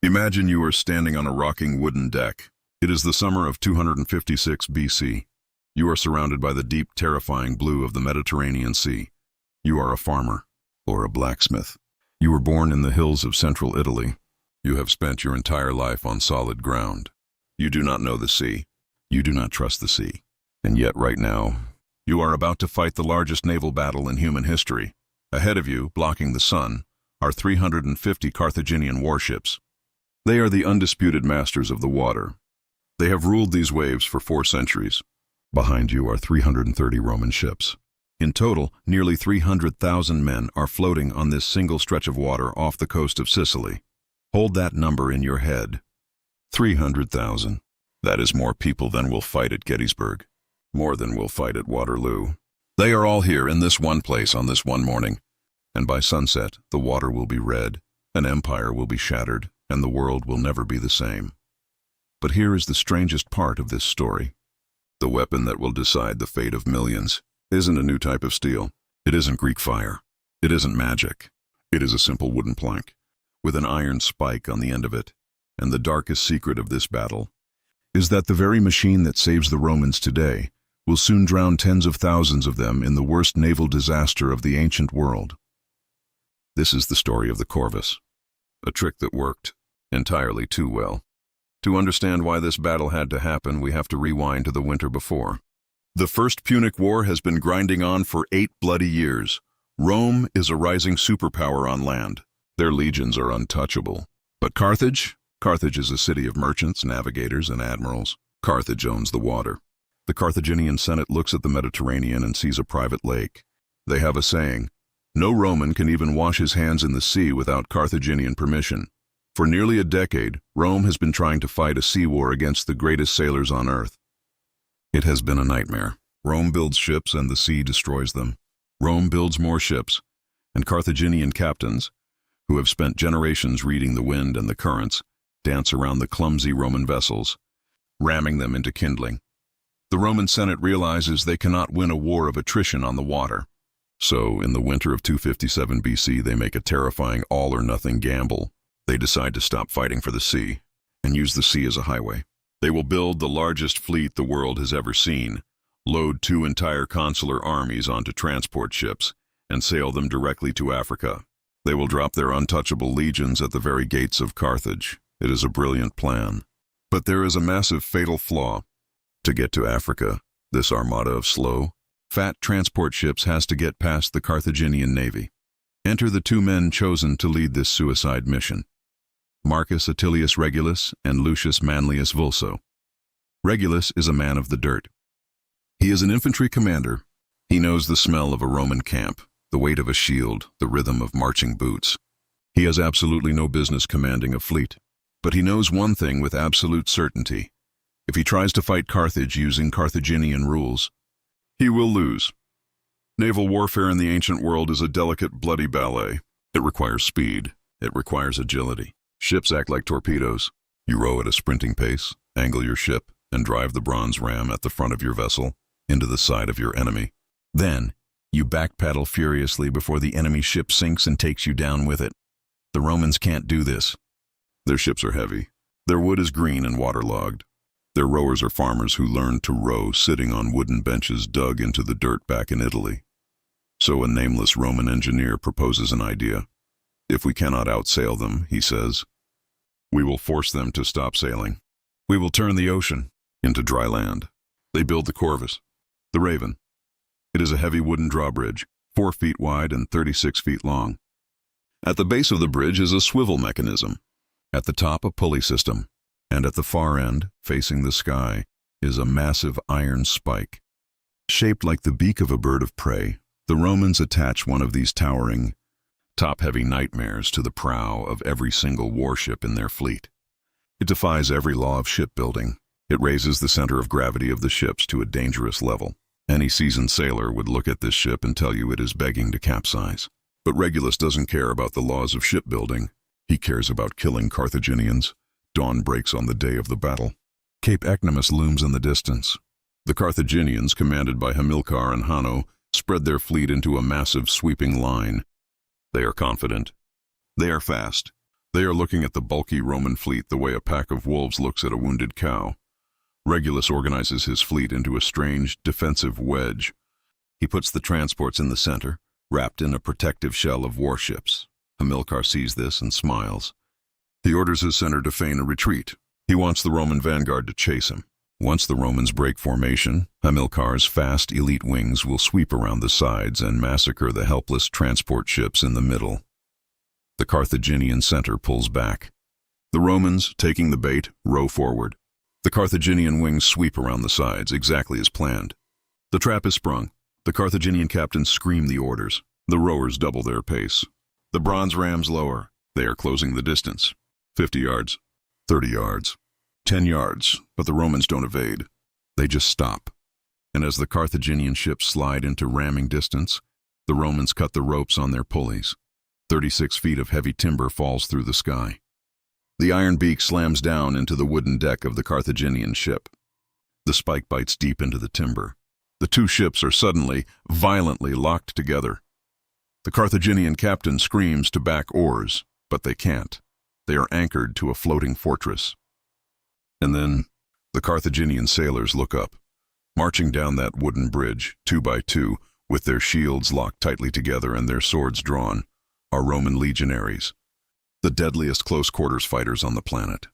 Imagine you are standing on a rocking wooden deck. It is the summer of 256 BC. You are surrounded by the deep, terrifying blue of the Mediterranean Sea. You are a farmer, or a blacksmith. You were born in the hills of central Italy. You have spent your entire life on solid ground. You do not know the sea. You do not trust the sea. And yet right now, you are about to fight the largest naval battle in human history. Ahead of you, blocking the sun, are 350 Carthaginian warships. They are the undisputed masters of the water. They have ruled these waves for 4 centuries. Behind you are 330 Roman ships. In total, nearly 300,000 men are floating on this single stretch of water off the coast of Sicily. Hold that number in your head. 300,000. That is more people than will fight at Gettysburg. More than will fight at Waterloo. They are all here in this one place on this one morning. And by sunset, the water will be red, an empire will be shattered, and the world will never be the same. But here is the strangest part of this story. The weapon that will decide the fate of millions isn't a new type of steel. It isn't Greek fire. It isn't magic. It is a simple wooden plank, with an iron spike on the end of it. And the darkest secret of this battle is that the very machine that saves the Romans today will soon drown tens of thousands of them in the worst naval disaster of the ancient world. This is the story of the Corvus, a trick that worked entirely too well. To understand why this battle had to happen, we have to rewind to the winter before. The First Punic War has been grinding on for 8 bloody years. Rome is a rising superpower on land. Their legions are untouchable. But Carthage is a city of merchants, navigators, and admirals. Carthage owns the water. The Carthaginian Senate looks at the Mediterranean and sees a private lake. They have a saying, "No Roman can even wash his hands in the sea without Carthaginian permission." For nearly a decade, Rome has been trying to fight a sea war against the greatest sailors on earth. It has been a nightmare. Rome builds ships and the sea destroys them. Rome builds more ships, and Carthaginian captains, who have spent generations reading the wind and the currents, dance around the clumsy Roman vessels, ramming them into kindling. The Roman Senate realizes they cannot win a war of attrition on the water. So, in the winter of 257 BC, they make a terrifying all-or-nothing gamble. They decide to stop fighting for the sea and use the sea as a highway. They will build the largest fleet the world has ever seen, load 2 entire consular armies onto transport ships, and sail them directly to Africa. They will drop their untouchable legions at the very gates of Carthage. It is a brilliant plan. But there is a massive fatal flaw. To get to Africa, this armada of slow, fat transport ships has to get past the Carthaginian navy. Enter the 2 men chosen to lead this suicide mission. Marcus Atilius Regulus and Lucius Manlius Vulso. Regulus is a man of the dirt. He is an infantry commander. He knows the smell of a Roman camp, the weight of a shield, the rhythm of marching boots. He has absolutely no business commanding a fleet. But he knows one thing with absolute certainty. If he tries to fight Carthage using Carthaginian rules, he will lose. Naval warfare in the ancient world is a delicate, bloody ballet. It requires speed. It requires agility. Ships act like torpedoes. You row at a sprinting pace, angle your ship, and drive the bronze ram at the front of your vessel into the side of your enemy. Then, you backpedal furiously before the enemy ship sinks and takes you down with it. The Romans can't do this. Their ships are heavy. Their wood is green and waterlogged. Their rowers are farmers who learned to row sitting on wooden benches dug into the dirt back in Italy. So a nameless Roman engineer proposes an idea. If we cannot outsail them, he says, we will force them to stop sailing. We will turn the ocean into dry land. They build the Corvus, the Raven. It is a heavy wooden drawbridge, 4 feet wide and 36 feet long. At the base of the bridge is a swivel mechanism. At the top, a pulley system. And at the far end, facing the sky, is a massive iron spike. Shaped like the beak of a bird of prey, the Romans attach one of these towering, top-heavy nightmares to the prow of every single warship in their fleet. It defies every law of shipbuilding. It raises the center of gravity of the ships to a dangerous level. Any seasoned sailor would look at this ship and tell you it is begging to capsize. But Regulus doesn't care about the laws of shipbuilding. He cares about killing Carthaginians. Dawn breaks on the day of the battle. Cape Ecnomus looms in the distance. The Carthaginians, commanded by Hamilcar and Hanno, spread their fleet into a massive sweeping line. They are confident. They are fast. They are looking at the bulky Roman fleet the way a pack of wolves looks at a wounded cow. Regulus organizes his fleet into a strange, defensive wedge. He puts the transports in the center, wrapped in a protective shell of warships. Hamilcar sees this and smiles. He orders his center to feign a retreat. He wants the Roman vanguard to chase him. Once the Romans break formation, Hamilcar's fast elite wings will sweep around the sides and massacre the helpless transport ships in the middle. The Carthaginian center pulls back. The Romans, taking the bait, row forward. The Carthaginian wings sweep around the sides, exactly as planned. The trap is sprung. The Carthaginian captains scream the orders. The rowers double their pace. The bronze rams lower. They are closing the distance. 50 yards, 30 yards, 10 yards, but the Romans don't evade. They just stop. And as the Carthaginian ships slide into ramming distance, the Romans cut the ropes on their pulleys. 36 feet of heavy timber falls through the sky. The iron beak slams down into the wooden deck of the Carthaginian ship. The spike bites deep into the timber. The two ships are suddenly, violently locked together. The Carthaginian captain screams to back oars, but they can't. They are anchored to a floating fortress. And then, the Carthaginian sailors look up. Marching down that wooden bridge, 2 by 2, with their shields locked tightly together and their swords drawn, are Roman legionaries, the deadliest close-quarters fighters on the planet.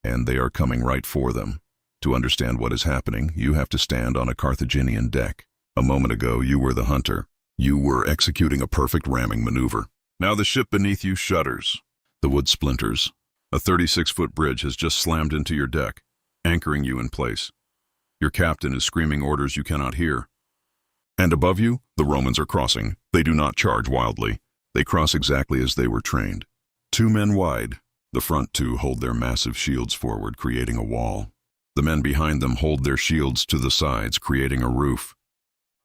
And they are coming right for them. To understand what is happening, you have to stand on a Carthaginian deck. A moment ago, you were the hunter. You were executing a perfect ramming maneuver. Now the ship beneath you shudders. The wood splinters. A 36-foot bridge has just slammed into your deck, anchoring you in place. Your captain is screaming orders you cannot hear. And above you, the Romans are crossing. They do not charge wildly. They cross exactly as they were trained. 2 men wide. The front 2 hold their massive shields forward, creating a wall. The men behind them hold their shields to the sides, creating a roof.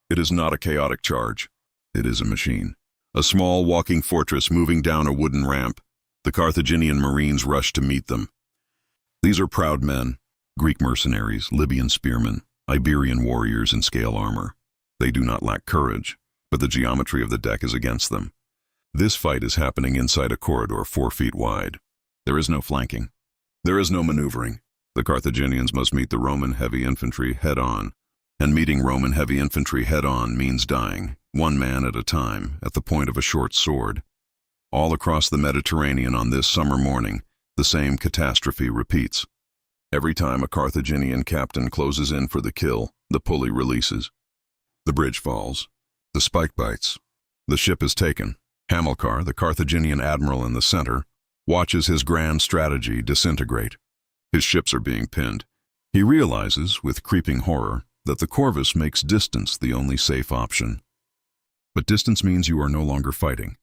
It is not a chaotic charge. It is a machine. A small walking fortress moving down a wooden ramp. The Carthaginian marines rush to meet them. These are proud men, Greek mercenaries, Libyan spearmen, Iberian warriors in scale armor. They do not lack courage, but the geometry of the deck is against them. This fight is happening inside a corridor 4 feet wide. There is no flanking. There is no maneuvering. The Carthaginians must meet the Roman heavy infantry head-on, and meeting Roman heavy infantry head-on means dying, 1 man at a time, at the point of a short sword. All across the Mediterranean on this summer morning, the same catastrophe repeats. Every time a Carthaginian captain closes in for the kill, the pulley releases. The bridge falls. The spike bites. The ship is taken. Hamilcar, the Carthaginian admiral in the center, watches his grand strategy disintegrate. His ships are being pinned. He realizes, with creeping horror, that the Corvus makes distance the only safe option. But distance means you are no longer fighting.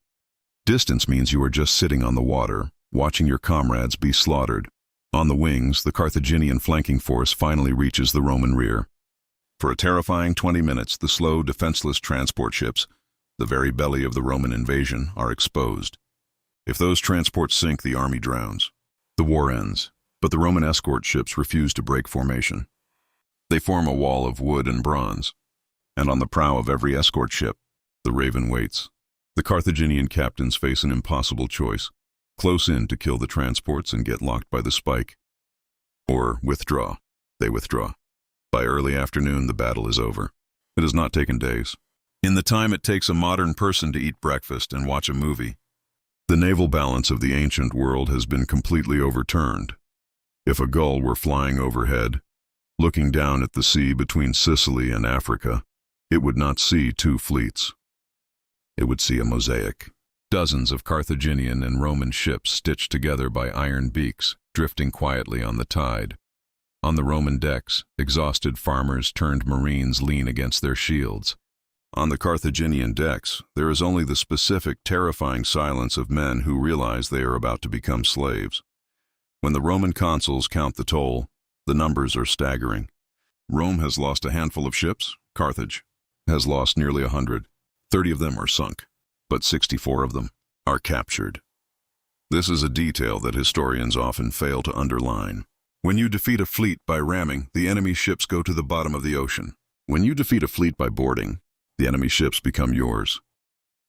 Distance means you are just sitting on the water, watching your comrades be slaughtered. On the wings, the Carthaginian flanking force finally reaches the Roman rear. For a terrifying 20 minutes, the slow, defenseless transport ships, the very belly of the Roman invasion, are exposed. If those transports sink, the army drowns. The war ends, but the Roman escort ships refuse to break formation. They form a wall of wood and bronze, and on the prow of every escort ship, the Raven waits. The Carthaginian captains face an impossible choice: close in to kill the transports and get locked by the spike, or withdraw. They withdraw. By early afternoon, the battle is over. It has not taken days. In the time it takes a modern person to eat breakfast and watch a movie, the naval balance of the ancient world has been completely overturned. If a gull were flying overhead, looking down at the sea between Sicily and Africa, it would not see 2 fleets. It would see a mosaic. Dozens of Carthaginian and Roman ships stitched together by iron beaks, drifting quietly on the tide. On the Roman decks, exhausted farmers turned marines lean against their shields. On the Carthaginian decks, there is only the specific, terrifying silence of men who realize they are about to become slaves. When the Roman consuls count the toll, the numbers are staggering. Rome has lost a handful of ships. Carthage has lost nearly 100. 30 of them are sunk, but 64 of them are captured. This is a detail that historians often fail to underline. When you defeat a fleet by ramming, the enemy ships go to the bottom of the ocean. When you defeat a fleet by boarding, the enemy ships become yours.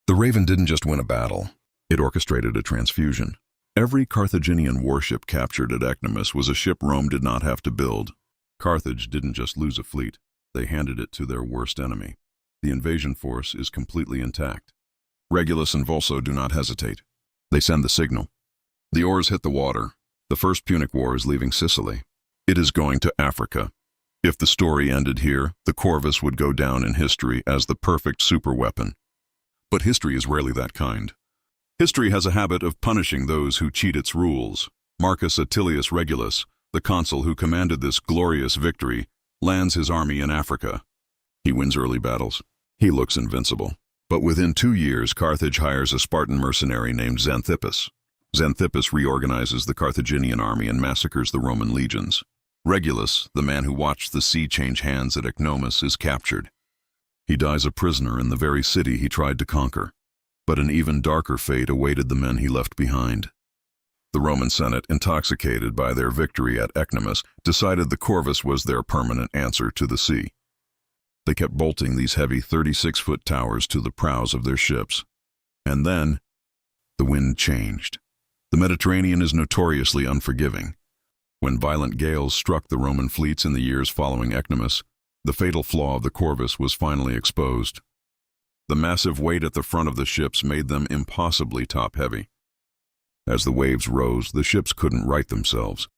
The Raven didn't just win a battle. It orchestrated a transfusion. Every Carthaginian warship captured at Ecnomus was a ship Rome did not have to build. Carthage didn't just lose a fleet, they handed it to their worst enemy. The invasion force is completely intact. Regulus and Vulso do not hesitate. They send the signal. The oars hit the water. The First Punic War is leaving Sicily. It is going to Africa. If the story ended here, the Corvus would go down in history as the perfect superweapon. But history is rarely that kind. History has a habit of punishing those who cheat its rules. Marcus Attilius Regulus, the consul who commanded this glorious victory, lands his army in Africa. He wins early battles. He looks invincible. But within 2 years, Carthage hires a Spartan mercenary named Xanthippus. Xanthippus reorganizes the Carthaginian army and massacres the Roman legions. Regulus, the man who watched the sea change hands at Ecnomus, is captured. He dies a prisoner in the very city he tried to conquer. But an even darker fate awaited the men he left behind. The Roman Senate, intoxicated by their victory at Ecnomus, decided the Corvus was their permanent answer to the sea. They kept bolting these heavy 36-foot towers to the prows of their ships. And then, the wind changed. The Mediterranean is notoriously unforgiving. When violent gales struck the Roman fleets in the years following Ecnomus, the fatal flaw of the Corvus was finally exposed. The massive weight at the front of the ships made them impossibly top-heavy. As the waves rose, the ships couldn't right themselves.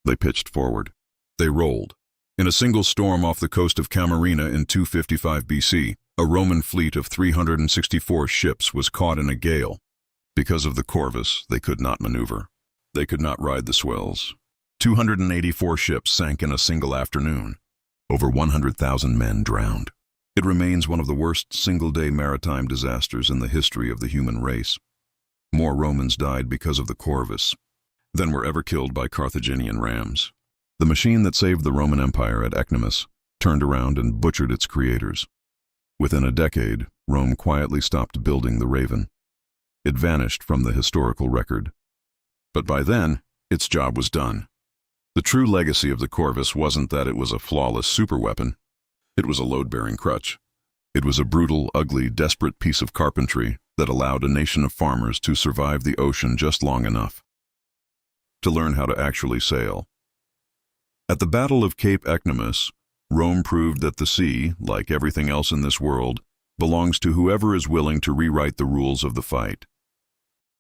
They pitched forward. They rolled. In a single storm off the coast of Camarina in 255 BC, a Roman fleet of 364 ships was caught in a gale. Because of the Corvus, they could not maneuver. They could not ride the swells. 284 ships sank in a single afternoon. Over 100,000 men drowned. It remains one of the worst single-day maritime disasters in the history of the human race. More Romans died because of the Corvus than were ever killed by Carthaginian rams. The machine that saved the Roman Empire at Ecnomus turned around and butchered its creators. Within a decade, Rome quietly stopped building the Raven. It vanished from the historical record. But by then, its job was done. The true legacy of the Corvus wasn't that it was a flawless superweapon. It was a load-bearing crutch. It was a brutal, ugly, desperate piece of carpentry that allowed a nation of farmers to survive the ocean just long enough to learn how to actually sail. At the Battle of Cape Ecnomus, Rome proved that the sea, like everything else in this world, belongs to whoever is willing to rewrite the rules of the fight.